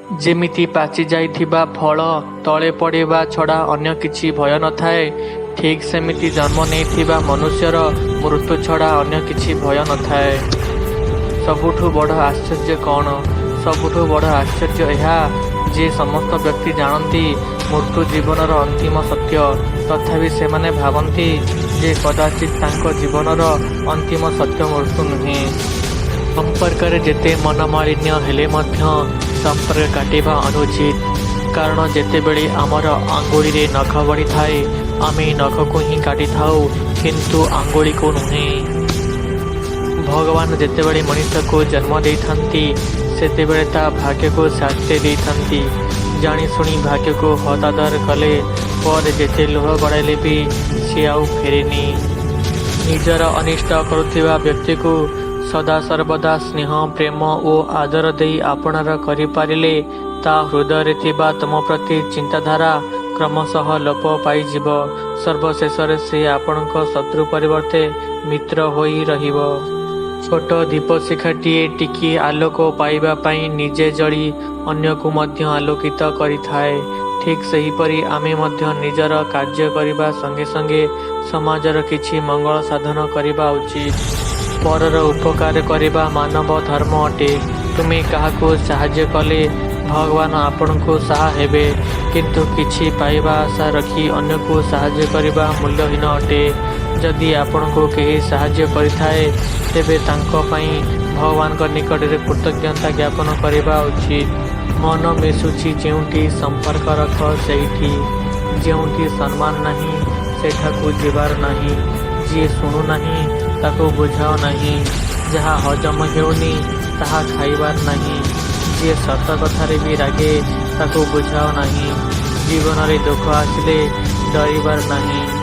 ଯେମିତି ପାଚି ଯାଇଥିବା ଫଳ ତଳେ ପଡ଼ିବା ଛଡ଼ା ଅନ୍ୟ କିଛି ଭୟ ନଥାଏ, ଠିକ୍ ସେମିତି ଜନ୍ମ ନେଇଥିବା ମନୁଷ୍ୟର ମୃତ୍ୟୁ ଛଡ଼ା ଅନ୍ୟ କିଛି ଭୟ ନଥାଏ। ସବୁଠୁ ବଡ଼ ଆଶ୍ଚର୍ଯ୍ୟ କ'ଣ? ସବୁଠୁ ବଡ଼ ଆଶ୍ଚର୍ଯ୍ୟ ଏହା ଯେ ସମସ୍ତ ବ୍ୟକ୍ତି ଜାଣନ୍ତି ମୃତ୍ୟୁ ଜୀବନର ଅନ୍ତିମ ସତ୍ୟ, ତଥାପି ସେମାନେ ଭାବନ୍ତି ଯେ କଦାଚିତ୍ ତାଙ୍କ ଜୀବନର ଅନ୍ତିମ ସତ୍ୟ ମୃତ୍ୟୁ ନୁହେଁ। ସମ୍ପର୍କରେ ଯେତେ ମନମାଳିନ୍ୟ ହେଲେ ମଧ୍ୟ ସମ୍ପର୍କ କାଟିବା ଅନୁଚିତ, କାରଣ ଯେତେବେଳେ ଆମର ଆଙ୍ଗୁଳିରେ ନଖ ବଢ଼ିଥାଏ ଆମେ ନଖକୁ ହିଁ କାଟିଥାଉ, କିନ୍ତୁ ଆଙ୍ଗୁଳିକୁ ନୁହେଁ। ଭଗବାନ ଯେତେବେଳେ ମଣିଷକୁ ଜନ୍ମ ଦେଇଥାନ୍ତି ସେତେବେଳେ ତା ଭାଗ୍ୟକୁ ଶାସ୍ତି ଦେଇଥାନ୍ତି। ଜାଣିଶୁଣି ଭାଗ୍ୟକୁ ହତାଦର କଲେ ପରେ ଯେତେ ଲୁହ ଗଡ଼ାଇଲେ ବି ସେ ଆଉ ଫେରେନି। ନିଜର ଅନିଷ୍ଟ କରୁଥିବା ବ୍ୟକ୍ତିକୁ ସଦାସର୍ବଦା ସ୍ନେହ, ପ୍ରେମ ଓ ଆଦର ଦେଇ ଆପଣାର କରିପାରିଲେ ତା ହୃଦୟରେ ଥିବା ତୁମ ପ୍ରତି ଚିନ୍ତାଧାରା କ୍ରମଶଃ ଲୋପ ପାଇଯିବ। ସର୍ବଶେଷରେ ସେ ଆପଣଙ୍କ ଶତ୍ରୁ ପରିବର୍ତ୍ତେ ମିତ୍ର ହୋଇ ରହିବ। ଛୋଟ ଦୀପଶିଖାଟିଏ ଟିକିଏ ଆଲୋକ ପାଇବା ପାଇଁ ନିଜେ ଜଳି ଅନ୍ୟକୁ ମଧ୍ୟ ଆଲୋକିତ କରିଥାଏ। ଠିକ୍ ସେହିପରି ଆମେ ମଧ୍ୟ ନିଜର କାର୍ଯ୍ୟ କରିବା ସଙ୍ଗେ ସଙ୍ଗେ ସମାଜର କିଛି ମଙ୍ଗଳ ସାଧନ କରିବା ଉଚିତ। ପରର ଉପକାର କରିବା ମାନବ ଧର୍ମ ଅଟେ। ତୁମେ କାହାକୁ ସାହାଯ୍ୟ କଲେ ଭଗବାନ ଆପଣଙ୍କୁ ସାହା ହେବେ, କିନ୍ତୁ କିଛି ପାଇବା ଆଶା ରଖି ଅନ୍ୟକୁ ସାହାଯ୍ୟ କରିବା ମୂଲ୍ୟହୀନ ଅଟେ। ଯଦି ଆପଣଙ୍କୁ କେହି ସାହାଯ୍ୟ କରିଥାଏ ତେବେ ତାଙ୍କ ପାଇଁ ଭଗବାନଙ୍କ ନିକଟରେ କୃତଜ୍ଞତା ଜ୍ଞାପନ କରିବା ଉଚିତ। ମନ ମିଶୁଛି ଯେଉଁଠି ସମ୍ପର୍କ ରଖ ସେଇଠି। ଯେଉଁଠି ସମ୍ମାନ ନାହିଁ ସେଠାକୁ ଯିବାର ନାହିଁ। ଯିଏ ଶୁଣୁନାହିଁ ତାକୁ ବୁଝାଅ ନାହିଁ। ଯାହା ହଜମ ହେଉନି ତାହା ଖାଇବାର ନାହିଁ। ଯିଏ ସତ କଥାରେ ବି ରାଗେ ତାକୁ ବୁଝାଅ ନାହିଁ। ଜୀବନରେ ଦୁଃଖ ଆସିଲେ ଡରିବାର ନାହିଁ।